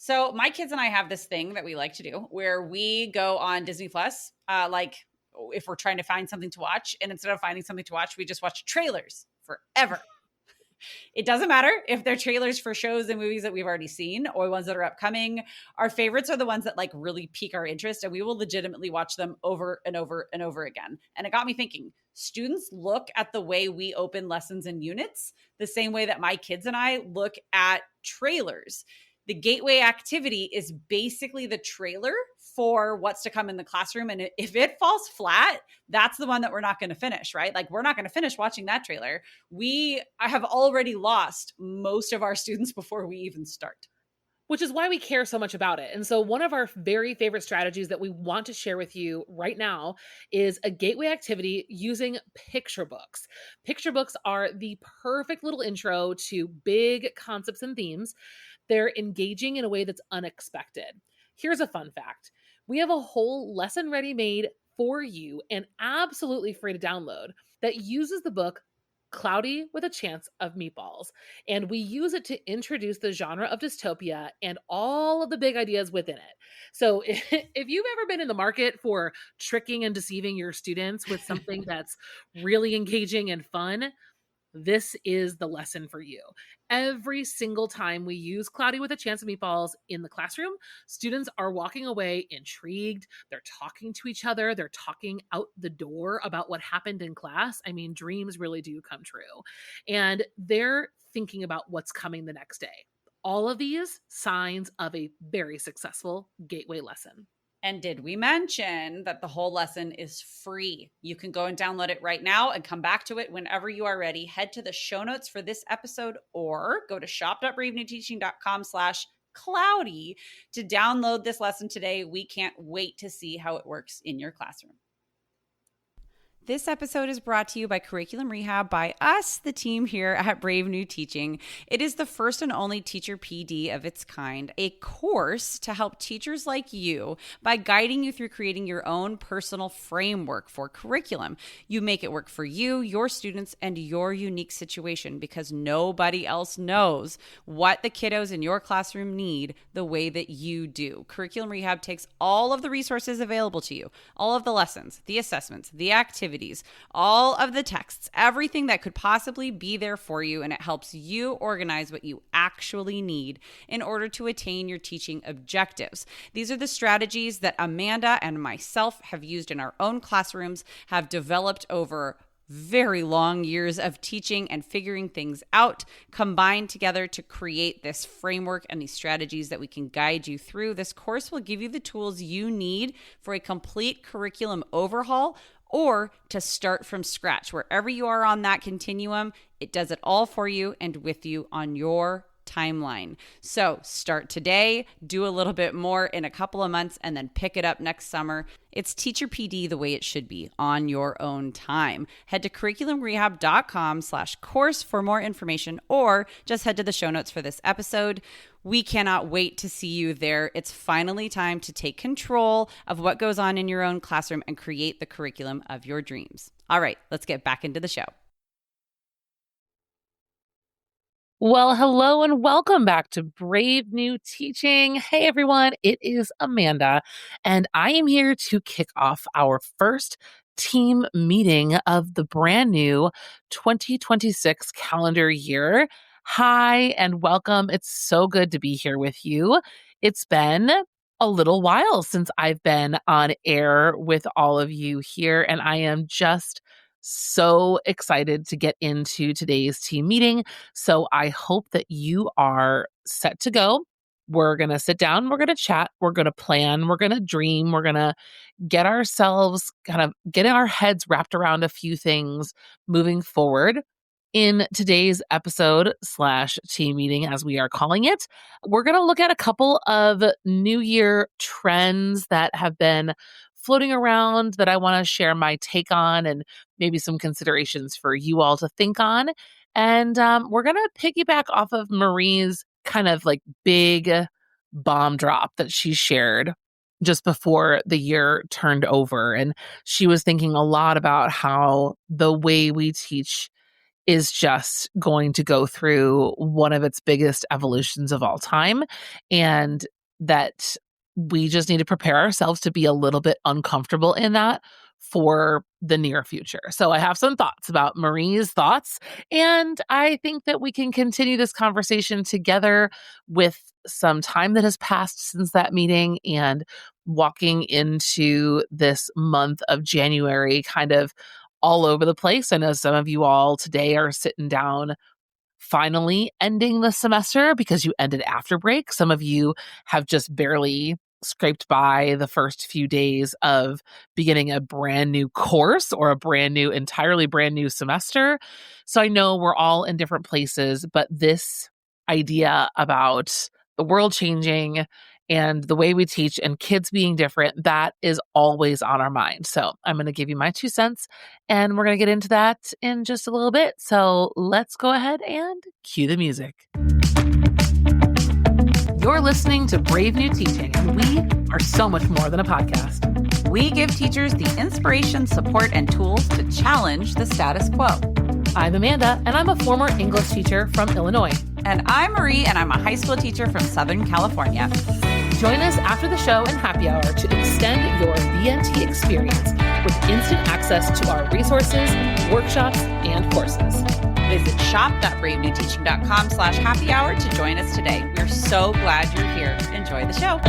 So my kids and I have this thing that we like to do where we go on Disney Plus, like if we're trying to find something to watch, and instead of finding something to watch, we just watch trailers forever. It doesn't matter if they're trailers for shows and movies that we've already seen or ones that are upcoming. Our favorites are the ones that like really pique our interest, and we will legitimately watch them over and over and over again. And it got me thinking, students look at the way we open lessons and units the same way that my kids and I look at trailers. The gateway activity is basically the trailer for what's to come in the classroom. And if it falls flat, that's the one that we're not going to finish, right? Like we're not going to finish watching that trailer. I have already lost most of our students before we even start. Which is why we care so much about it. And so one of our very favorite strategies that we want to share with you right now is a gateway activity using picture books. Picture books are the perfect little intro to big concepts and themes. They're engaging in a way that's unexpected. Here's a fun fact. We have a whole lesson ready made for you and absolutely free to download that uses the book Cloudy with a Chance of Meatballs. And we use it to introduce the genre of dystopia and all of the big ideas within it. So if you've ever been in the market for tricking and deceiving your students with something that's really engaging and fun, this is the lesson for you. Every single time we use Cloudy with a Chance of Meatballs in the classroom, students are walking away intrigued. They're talking to each other. They're talking out the door about what happened in class. I mean, dreams really do come true. And they're thinking about what's coming the next day. All of these signs of a very successful gateway lesson. And did we mention that the whole lesson is free? You can go and download it right now and come back to it whenever you are ready. Head to the show notes for this episode or go to shop.bravenewteaching.com/cloudy to download this lesson today. We can't wait to see how it works in your classroom. This episode is brought to you by Curriculum Rehab by us, the team here at Brave New Teaching. It is the first and only teacher PD of its kind, a course to help teachers like you by guiding you through creating your own personal framework for curriculum. You make it work for you, your students, and your unique situation because nobody else knows what the kiddos in your classroom need the way that you do. Curriculum Rehab takes all of the resources available to you, all of the lessons, the assessments, the activities, all of the texts, everything that could possibly be there for you, and it helps you organize what you actually need in order to attain your teaching objectives. These are the strategies that Amanda and myself have used in our own classrooms, have developed over very long years of teaching and figuring things out, combined together to create this framework and these strategies that we can guide you through. This course will give you the tools you need for a complete curriculum overhaul or to start from scratch. Wherever you are on that continuum, it does it all for you and with you on your timeline. So start today, do a little bit more in a couple of months, and then pick it up next summer. It's Teacher PD the way it should be on your own time. Head to curriculumrehab.com/course for more information, or just head to the show notes for this episode. We cannot wait to see you there. It's finally time to take control of what goes on in your own classroom and create the curriculum of your dreams. All right, let's get back into the show. Well, hello and welcome back to Brave New Teaching. Hey everyone, it is Amanda, and I am here to kick off our first team meeting of the brand new 2026 calendar year. Hi and welcome. It's so good to be here with you. It's been a little while since I've been on air with all of you here, and I am just so excited to get into today's team meeting. So I hope that you are set to go. We're going to sit down, we're going to chat, we're going to plan, we're going to dream, we're going to get ourselves kind of getting our heads wrapped around a few things moving forward. In today's episode / team meeting, as we are calling it, we're going to look at a couple of New Year trends that have been floating around that I want to share my take on and maybe some considerations for you all to think on. And we're going to piggyback off of Marie's kind of like big bomb drop that she shared just before the year turned over. And she was thinking a lot about how the way we teach is just going to go through one of its biggest evolutions of all time, and that we just need to prepare ourselves to be a little bit uncomfortable in that for the near future. So I have some thoughts about Marie's thoughts, and I think that we can continue this conversation together with some time that has passed since that meeting and walking into this month of January kind of all over the place. I know some of you all today are sitting down finally ending the semester because you ended after break. Some of you have just barely scraped by the first few days of beginning a brand new course or a entirely brand new semester. So I know we're all in different places, but this idea about the world changing and the way we teach and kids being different, that is always on our mind. So I'm going to give you my 2 cents, and we're going to get into that in just a little bit. So let's go ahead and cue the music. You're listening to Brave New Teaching, and we are so much more than a podcast. We give teachers the inspiration, support, and tools to challenge the status quo. I'm Amanda, and I'm a former English teacher from Illinois. And I'm Marie, and I'm a high school teacher from Southern California. Join us after the show and happy hour to extend your BNT experience with instant access to our resources, workshops, and courses. Visit shop.bravenewteaching.com/happy hour to join us today. We're so glad you're here. Enjoy the show.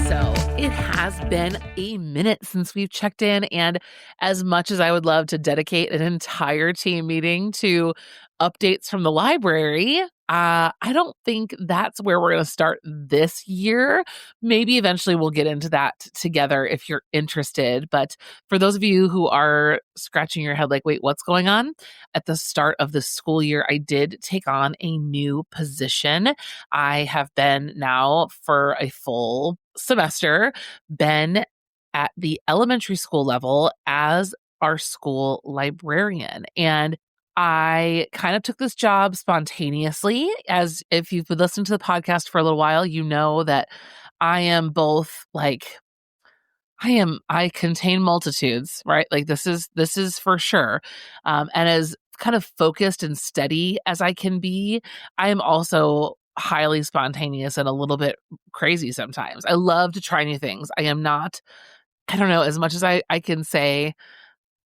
So it has been a minute since we've checked in, and as much as I would love to dedicate an entire team meeting to updates from the library, I don't think that's where we're going to start this year. Maybe eventually we'll get into that together if you're interested. But for those of you who are scratching your head like, wait, what's going on? At the start of the school year, I did take on a new position. I have been now for a full semester, been at the elementary school level as our school librarian. And I kind of took this job spontaneously. As if you've been listening to the podcast for a little while, you know that I am both like, I contain multitudes, right? Like this is for sure. And as kind of focused and steady as I can be, I am also highly spontaneous and a little bit crazy sometimes. I love to try new things. I am not, I don't know, as much as I can say,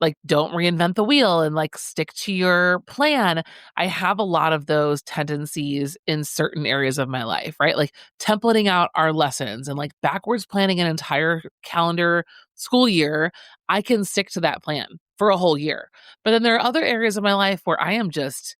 like, don't reinvent the wheel and like stick to your plan. I have a lot of those tendencies in certain areas of my life, right? Like templating out our lessons and like backwards planning an entire calendar school year. I can stick to that plan for a whole year. But then there are other areas of my life where I am just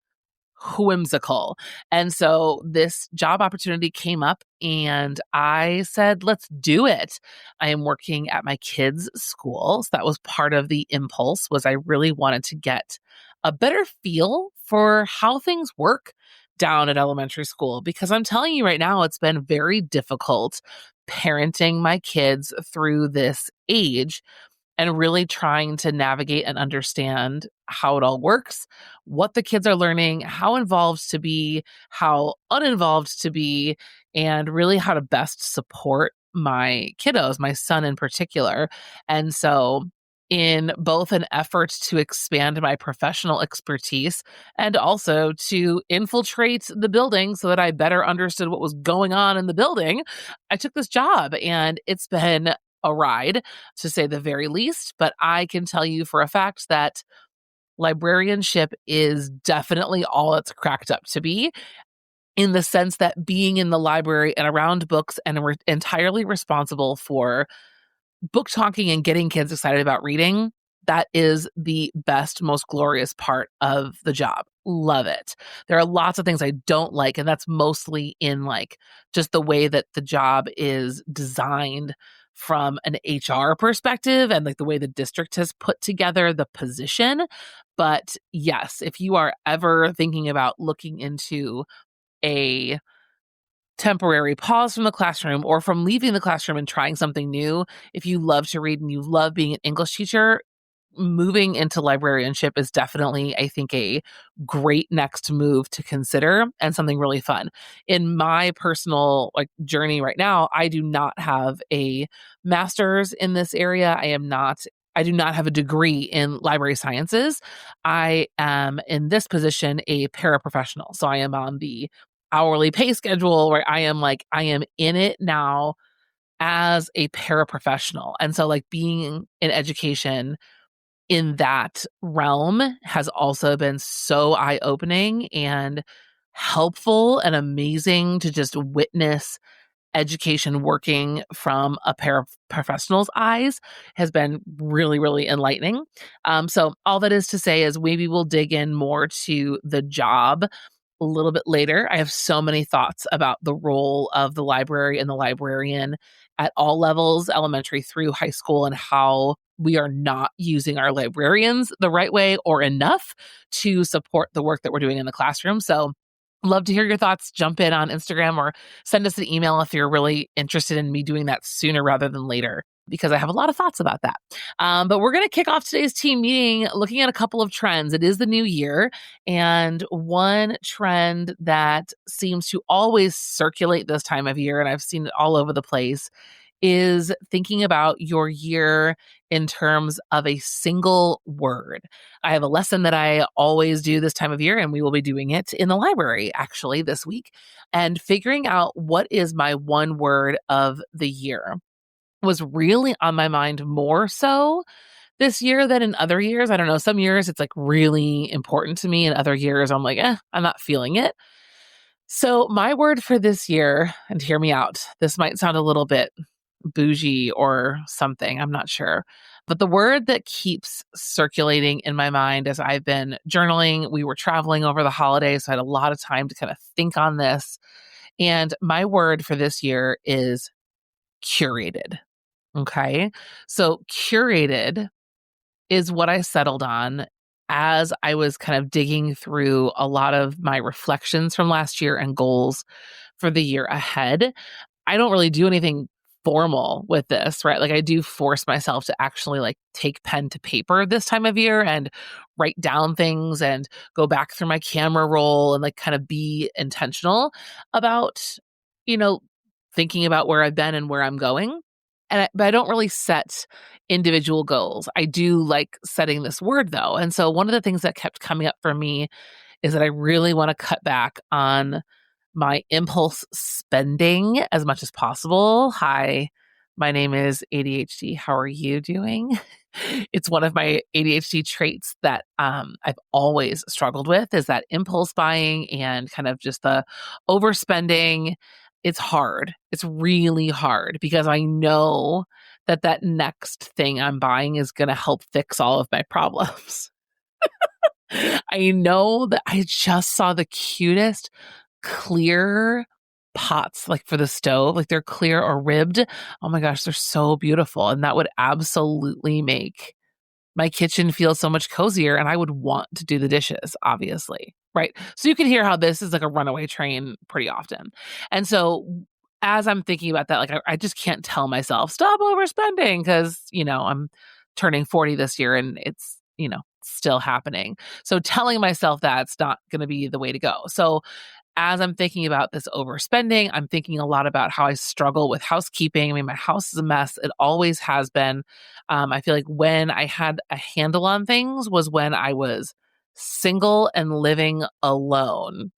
whimsical. And so this job opportunity came up and I said, let's do it. I am working at my kids' school. So that was part of the impulse, was I really wanted to get a better feel for how things work down at elementary school, because I'm telling you right now, it's been very difficult parenting my kids through this age and really trying to navigate and understand how it all works, what the kids are learning, how involved to be, how uninvolved to be, and really how to best support my kiddos, my son in particular. And so, in both an effort to expand my professional expertise and also to infiltrate the building so that I better understood what was going on in the building, I took this job, and it's been a ride, to say the very least. But I can tell you for a fact that librarianship is definitely all it's cracked up to be, in the sense that being in the library and around books, and we're entirely responsible for book talking and getting kids excited about reading, that is the best, most glorious part of the job. Love it. There are lots of things I don't like, and that's mostly in like just the way that the job is designed from an HR perspective and like the way the district has put together the position. But yes, if you are ever thinking about looking into a temporary pause from the classroom or from leaving the classroom and trying something new, if you love to read and you love being an English teacher, moving into librarianship is definitely, I think, a great next move to consider and something really fun. In my personal like journey right now, I do not have a master's in this area. I do not have a degree in library sciences. I am in this position a paraprofessional. So I am on the hourly pay schedule where I am in it now as a paraprofessional. And so like being in education in that realm has also been so eye-opening and helpful and amazing to just witness education working from a paraprofessional's eyes has been really, really enlightening. So all that is to say is maybe we'll dig in more to the job a little bit later. I have so many thoughts about the role of the library and the librarian at all levels, elementary through high school, and how we are not using our librarians the right way or enough to support the work that we're doing in the classroom. So love to hear your thoughts. Jump in on Instagram or send us an email if you're really interested in me doing that sooner rather than later, because I have a lot of thoughts about that. But we're going to kick off today's team meeting looking at a couple of trends. It is the new year, and one trend that seems to always circulate this time of year, and I've seen it all over the place, is thinking about your year in terms of a single word. I have a lesson that I always do this time of year, and we will be doing it in the library actually this week, and figuring out what is my one word of the year was really on my mind more so this year than in other years. I don't know. Some years it's like really important to me, and other years I'm like, I'm not feeling it. So my word for this year, and hear me out, this might sound a little bit bougie or something, I'm not sure. But the word that keeps circulating in my mind as I've been journaling, we were traveling over the holidays, so I had a lot of time to kind of think on this. And my word for this year is curated. Okay. So curated is what I settled on as I was kind of digging through a lot of my reflections from last year and goals for the year ahead. I don't really do anything formal with this, right? Like I do force myself to actually like take pen to paper this time of year and write down things and go back through my camera roll and like kind of be intentional about, you know, thinking about where I've been and where I'm going. But I don't really set individual goals. I do like setting this word though. And so one of the things that kept coming up for me is that I really want to cut back on my impulse spending as much as possible. Hi, my name is ADHD. How are you doing? It's one of my ADHD traits that I've always struggled with is that impulse buying and kind of just the overspending. It's hard. It's really hard because I know that that next thing I'm buying is going to help fix all of my problems. I know that I just saw the cutest clear pots like for the stove, like they're clear or ribbed. Oh my gosh, they're so beautiful. And that would absolutely make my kitchen feel so much cozier, and I would want to do the dishes, obviously. Right. So you can hear how this is like a runaway train pretty often. And so as I'm thinking about that, like I just can't tell myself, stop overspending because, I'm turning 40 this year and it's, still happening. So telling myself that's not going to be the way to go. So as I'm thinking about this overspending, I'm thinking a lot about how I struggle with housekeeping. I mean, my house is a mess. It always has been. I feel like when I had a handle on things was when I was single and living alone,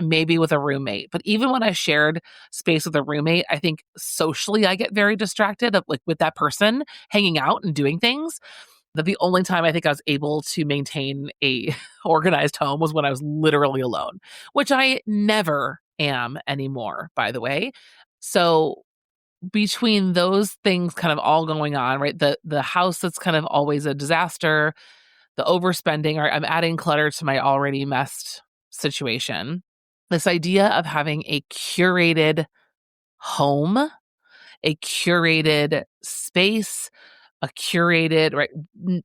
maybe with a roommate. But even when I shared space with a roommate, I think socially I get very distracted of like with that person hanging out and doing things. That the only time I think I was able to maintain a organized home was when I was literally alone, which I never am anymore, by the way. So between those things kind of all going on, right? The house that's kind of always a disaster, the overspending, or I'm adding clutter to my already messed situation. This idea of having a curated home, a curated space, a curated, right?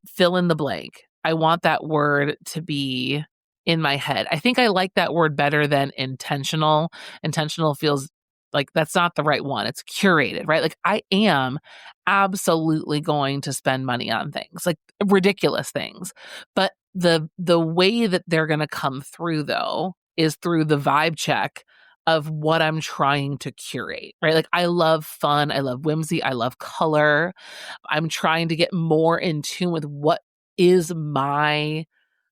Fill in the blank. I want that word to be in my head. I think I like that word better than intentional. Intentional feels like that's not the right one. It's curated, right? Like I am absolutely going to spend money on things, like ridiculous things. But the way that they're going to come through though is through the vibe check of what I'm trying to curate, right? Like I love fun, I love whimsy, I love color. I'm trying to get more in tune with what is my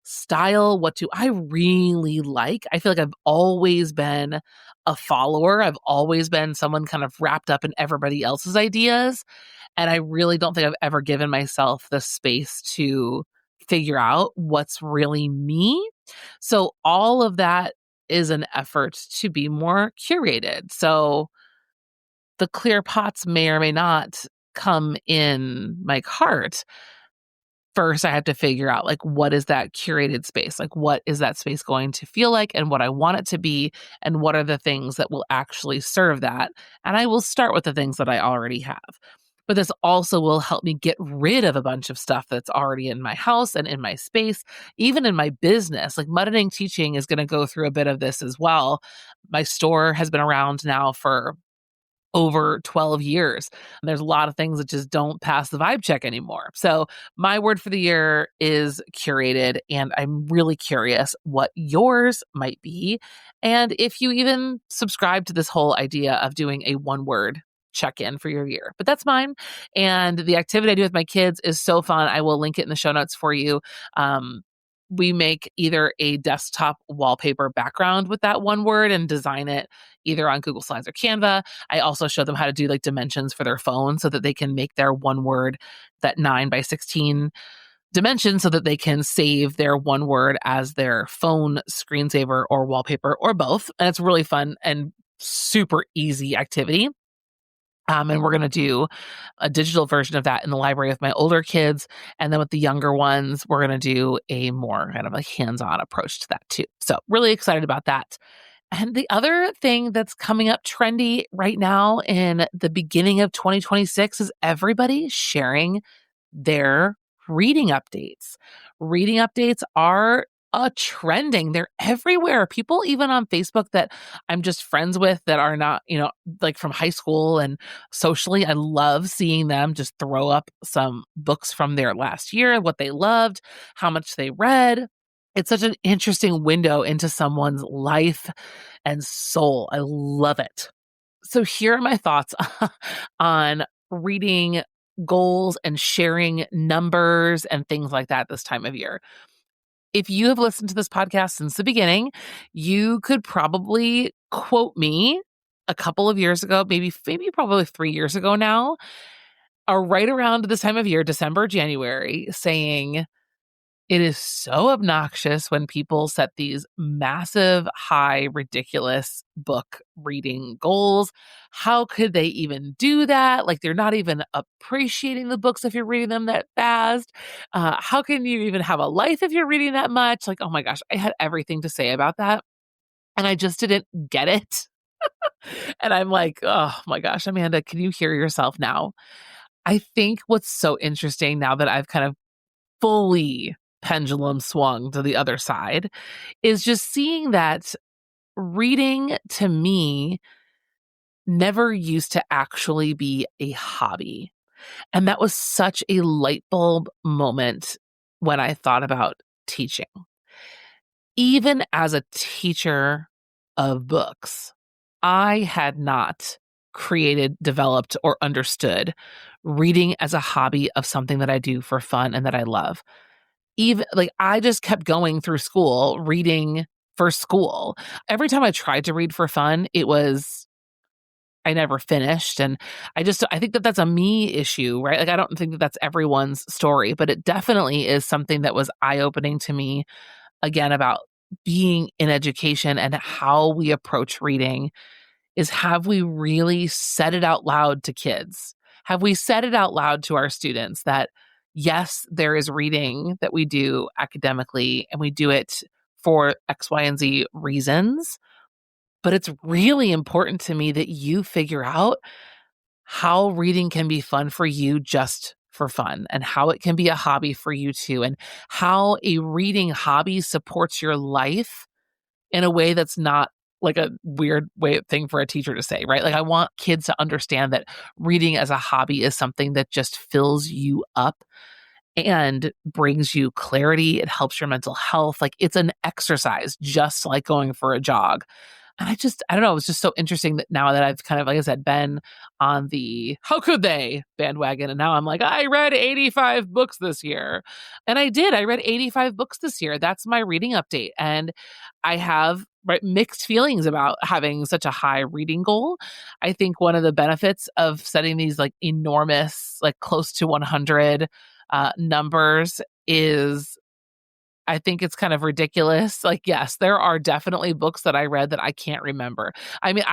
style. What do I really like? I feel like I've always been a follower. I've always been someone kind of wrapped up in everybody else's ideas. And I really don't think I've ever given myself the space to figure out what's really me. So all of that is an effort to be more curated. So the clear pots may or may not come in my cart. First, I have to figure out like what is that curated space? Like what is that space going to feel like and what I want it to be and what are the things that will actually serve that? And I will start with the things that I already have. But this also will help me get rid of a bunch of stuff that's already in my house and in my space, even in my business. Like Muddening Teaching is going to go through a bit of this as well. My store has been around now for over 12 years. And there's a lot of things that just don't pass the vibe check anymore. So my word for the year is curated, and I'm really curious what yours might be. And if you even subscribe to this whole idea of doing a one word check in for your year. But that's mine. And the activity I do with my kids is so fun. I will link it in the show notes for you. We make either a desktop wallpaper background with that one word and design it either on Google Slides or Canva. I also show them how to do like dimensions for their phone so that they can make their one word that 9 by 16 dimension so that they can save their one word as their phone screensaver or wallpaper or both. And it's really fun and super easy activity. And we're going to do a digital version of that in the library with my older kids. And then with the younger ones, we're going to do a more kind of like hands-on approach to that too. So really excited about that. And the other thing that's coming up trendy right now in the beginning of 2026 is everybody sharing their reading updates. Reading updates are trending. They're everywhere. People even on Facebook that I'm just friends with that are not, like from high school and socially, I love seeing them just throw up some books from their last year, what they loved, how much they read. It's such an interesting window into someone's life and soul. I love it. So here are my thoughts on reading goals and sharing numbers and things like that this time of year. If you have listened to this podcast since the beginning, you could probably quote me a couple of years ago, maybe probably 3 years ago now, or right around this time of year, December, January, saying, it is so obnoxious when people set these massive, high, ridiculous book reading goals. How could they even do that? Like, they're not even appreciating the books if you're reading them that fast. How can you even have a life if you're reading that much? Like, oh my gosh, I had everything to say about that. And I just didn't get it. And I'm like, oh my gosh, Amanda, can you hear yourself now? I think what's so interesting now that I've kind of fully pendulum swung to the other side is just seeing that reading to me never used to actually be a hobby. And that was such a light bulb moment when I thought about teaching. Even as a teacher of books, I had not created, developed, or understood reading as a hobby of something that I do for fun and that I love. Even like I just kept going through school, reading for school. Every time I tried to read for fun, I never finished. And I think that that's a me issue, right? Like, I don't think that that's everyone's story, but it definitely is something that was eye-opening to me, again, about being in education and how we approach reading is, have we really said it out loud to kids? Have we said it out loud to our students that, yes, there is reading that we do academically and we do it for X, Y, and Z reasons, but it's really important to me that you figure out how reading can be fun for you just for fun and how it can be a hobby for you too, and how a reading hobby supports your life in a way that's not like a weird thing for a teacher to say, right? Like, I want kids to understand that reading as a hobby is something that just fills you up and brings you clarity. It helps your mental health. Like, it's an exercise, just like going for a jog. And I don't know, it was just so interesting that now that I've kind of, like I said, been on the how could they bandwagon. And now I'm like, I read 85 books this year. And I did. I read 85 books this year. That's my reading update. And I have mixed feelings about having such a high reading goal. I think one of the benefits of setting these like enormous, like close to 100 numbers is I think it's kind of ridiculous. Like, yes, there are definitely books that I read that I can't remember. I mean,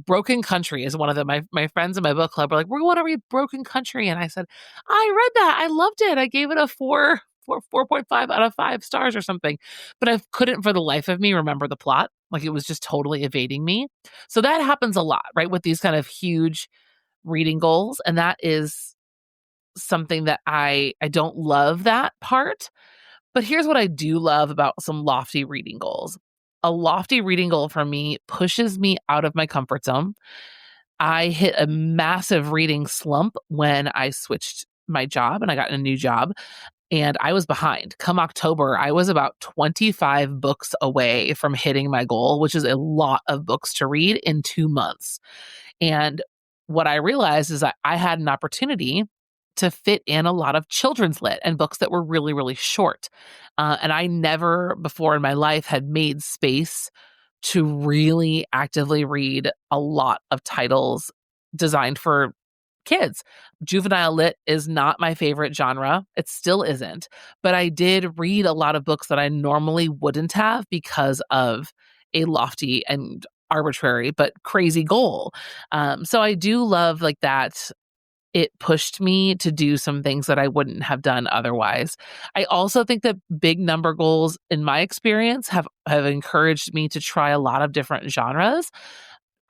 Broken Country is one of them. My friends in my book club were like, we want to read Broken Country. And I said, I read that. I loved it. I gave it a 4.5 out of 5 stars or something. But I couldn't for the life of me remember the plot. Like it was just totally evading me. So that happens a lot, right? With these kind of huge reading goals. And that is something that I don't love that part. But here's what I do love about some lofty reading goals. A lofty reading goal for me pushes me out of my comfort zone. I hit a massive reading slump when I switched my job and I got a new job and I was behind. Come October, I was about 25 books away from hitting my goal, which is a lot of books to read in 2 months. And what I realized is that I had an opportunity to fit in a lot of children's lit and books that were really, really short. And I never before in my life had made space to really actively read a lot of titles designed for kids. Juvenile lit is not my favorite genre. It still isn't. But I did read a lot of books that I normally wouldn't have because of a lofty and arbitrary but crazy goal. So I do love like that it pushed me to do some things that I wouldn't have done otherwise. I also think that big number goals, in my experience, have encouraged me to try a lot of different genres.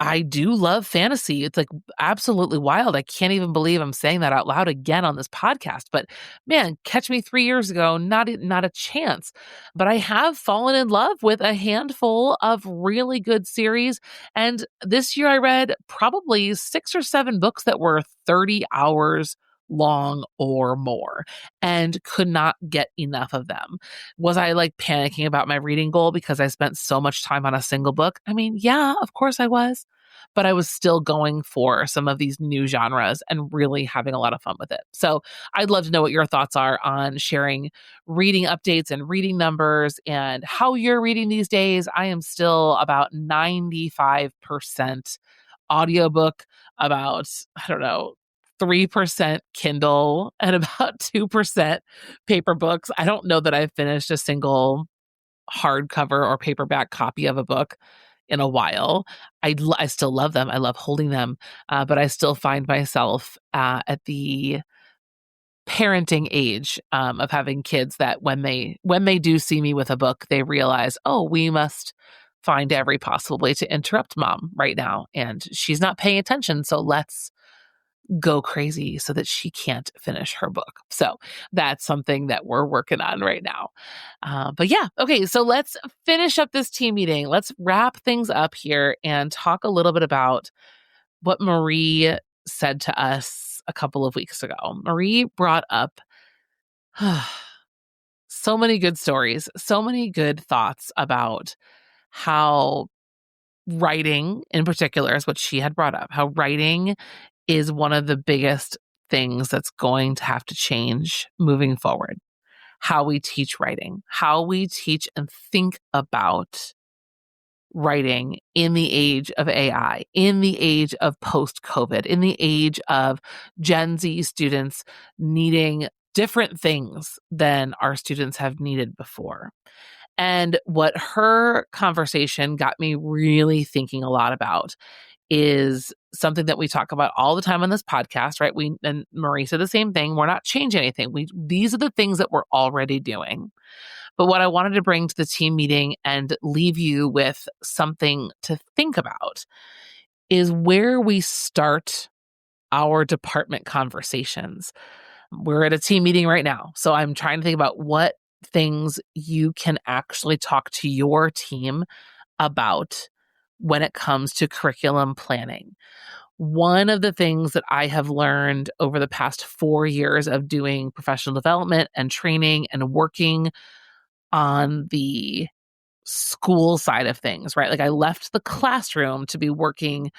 I do love fantasy. It's like absolutely wild. I can't even believe I'm saying that out loud again on this podcast. But man, catch me 3 years ago, not a chance. But I have fallen in love with a handful of really good series. And this year I read probably 6 or 7 books that were 30 hours long or more and could not get enough of them. Was I like panicking about my reading goal because I spent so much time on a single book? I mean, yeah, of course I was, but I was still going for some of these new genres and really having a lot of fun with it. So I'd love to know what your thoughts are on sharing reading updates and reading numbers and how you're reading these days. I am still about 95% audiobook, about, I don't know, 3% Kindle and about 2% paper books. I don't know that I've finished a single hardcover or paperback copy of a book in a while. I still love them. I love holding them. But I still find myself at the parenting age of having kids that when they do see me with a book, they realize, oh, we must find every possible way to interrupt mom right now. And she's not paying attention. So let's go crazy so that she can't finish her book. So that's something that we're working on right now. But yeah, okay, so let's finish up this team meeting. Let's wrap things up here and talk a little bit about what Marie said to us a couple of weeks ago. Marie brought up so many good stories, so many good thoughts about how writing in particular is what she had brought up, how writing is one of the biggest things that's going to have to change moving forward. How we teach writing, how we teach and think about writing in the age of AI, in the age of post-COVID, in the age of Gen Z students needing different things than our students have needed before. And what her conversation got me really thinking a lot about is something that we talk about all the time on this podcast, right? And Marie said the same thing. We're not changing anything. These are the things that we're already doing. But what I wanted to bring to the team meeting and leave you with something to think about is where we start our department conversations. We're at a team meeting right now. So I'm trying to think about what things you can actually talk to your team about when it comes to curriculum planning. One of the things that I have learned over the past 4 years of doing professional development and training and working on the school side of things, right? Like I left the classroom to be working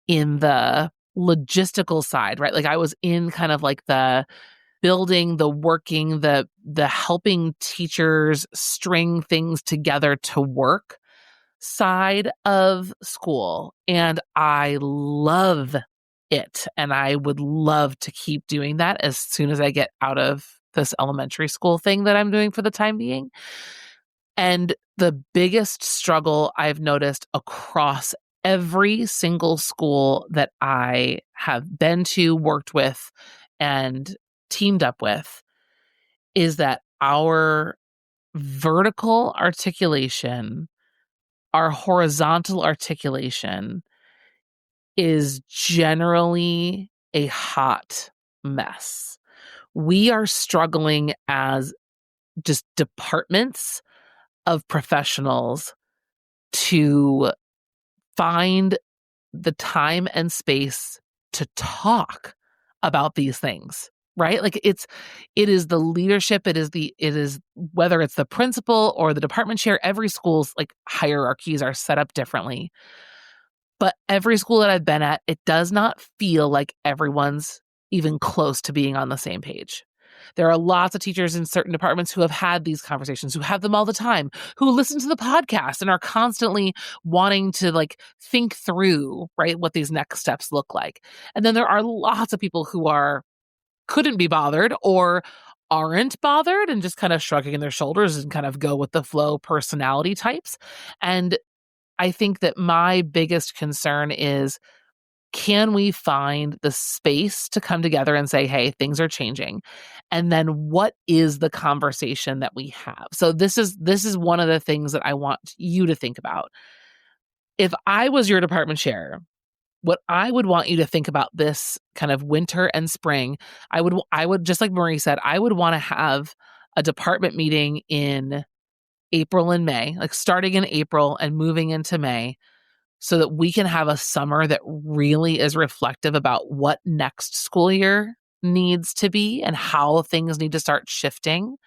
in the logistical side, right? Like I was in kind of like the building, the working, the helping teachers string things together to work side of school. And I love it. And I would love to keep doing that as soon as I get out of this elementary school thing that I'm doing for the time being. And the biggest struggle I've noticed across every single school that I have been to, worked with, and teamed up with is that our vertical articulation, our horizontal articulation is generally a hot mess. We are struggling as just departments of professionals to find the time and space to talk about these things, right? Like it is the leadership, it is whether it's the principal or the department chair, every school's like hierarchies are set up differently. But every school that I've been at, it does not feel like everyone's even close to being on the same page. There are lots of teachers in certain departments who have had these conversations, who have them all the time, who listen to the podcast and are constantly wanting to like think through, right, what these next steps look like. And then there are lots of people who couldn't be bothered or aren't bothered and just kind of shrugging their shoulders and kind of go with the flow personality types. And I think that my biggest concern is, can we find the space to come together and say, hey, things are changing? And then what is the conversation that we have? So this is one of the things that I want you to think about. If I was your department chair, what I would want you to think about this kind of winter and spring, I would just like Marie said, I would want to have a department meeting in April and May, like starting in April and moving into May, so that we can have a summer that really is reflective about what next school year needs to be and how things need to start shifting.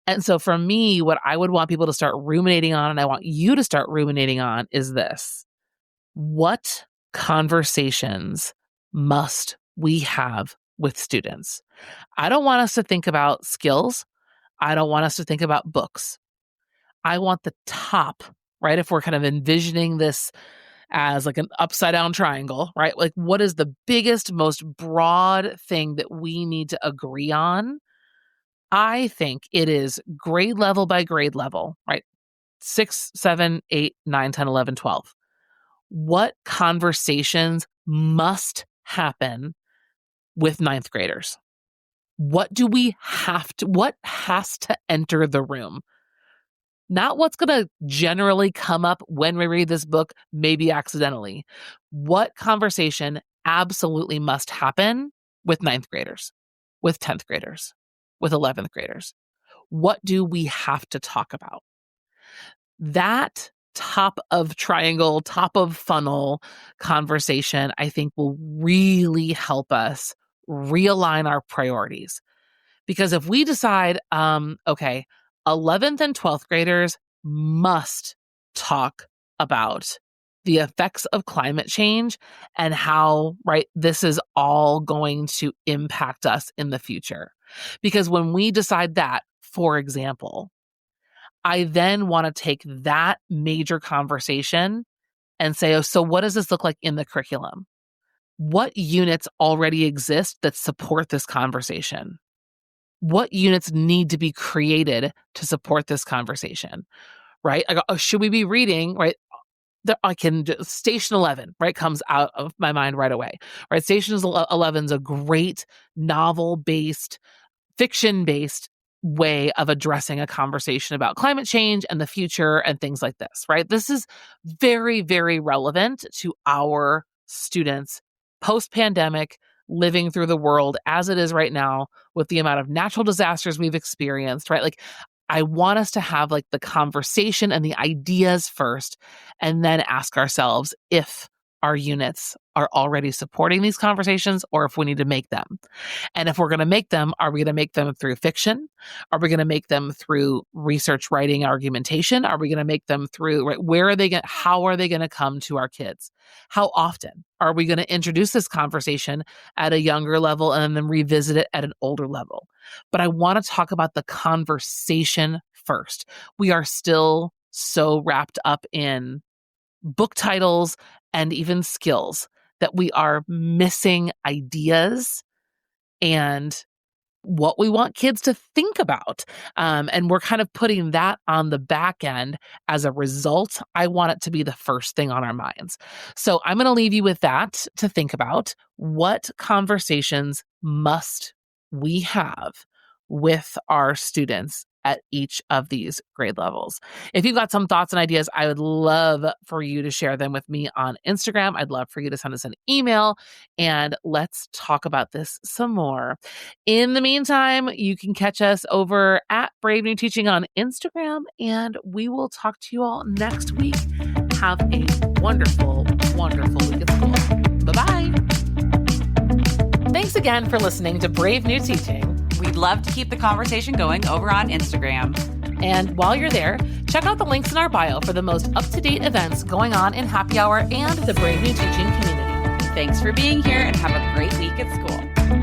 And so for me, what I would want people to start ruminating on, and I want you to start ruminating on, is this: what conversations must we have with students? I don't want us to think about skills. I don't want us to think about books. I want the top, right? If we're kind of envisioning this as like an upside down triangle, right? Like what is the biggest, most broad thing that we need to agree on? I think it is grade level by grade level, right? 6, 7, 8, 9, 10, 11, 12. What conversations must happen with ninth graders? What has to enter the room? Not what's going to generally come up when we read this book, maybe accidentally. What conversation absolutely must happen with ninth graders, with 10th graders, with 11th graders? What do we have to talk about? That top of triangle, top of funnel conversation, I think will really help us realign our priorities. Because if we decide, okay, 11th and 12th graders must talk about the effects of climate change and how, right, this is all going to impact us in the future. Because when we decide that, for example, I then want to take that major conversation and say, oh, so what does this look like in the curriculum? What units already exist that support this conversation? What units need to be created to support this conversation, right? I go, oh, should we be reading, right? Station 11, right, comes out of my mind right away, right? Station 11 is a great novel-based, fiction-based way of addressing a conversation about climate change and the future and things like this, right? This is very, very relevant to our students post-pandemic, living through the world as it is right now with the amount of natural disasters we've experienced, right? Like, I want us to have like the conversation and the ideas first, and then ask ourselves if our units are already supporting these conversations or if we need to make them. And if we're going to make them, are we going to make them through fiction? Are we going to make them through research, writing, argumentation? Are we going to make them through, right? How are they going to come to our kids? How often are we going to introduce this conversation at a younger level and then revisit it at an older level? But I want to talk about the conversation first. We are still so wrapped up in book titles and even skills that we are missing ideas and what we want kids to think about. And we're kind of putting that on the back end as a result. I want it to be the first thing on our minds. So I'm going to leave you with that to think about. What conversations must we have with our students at each of these grade levels? If you've got some thoughts and ideas, I would love for you to share them with me on Instagram. I'd love for you to send us an email and let's talk about this some more. In the meantime, you can catch us over at Brave New Teaching on Instagram, and we will talk to you all next week. Have a wonderful, wonderful week at school. Bye-bye. Thanks again for listening to Brave New Teaching. We'd love to keep the conversation going over on Instagram. And while you're there, check out the links in our bio for the most up-to-date events going on in Happy Hour and the Brave New Teaching community. Thanks for being here and have a great week at school.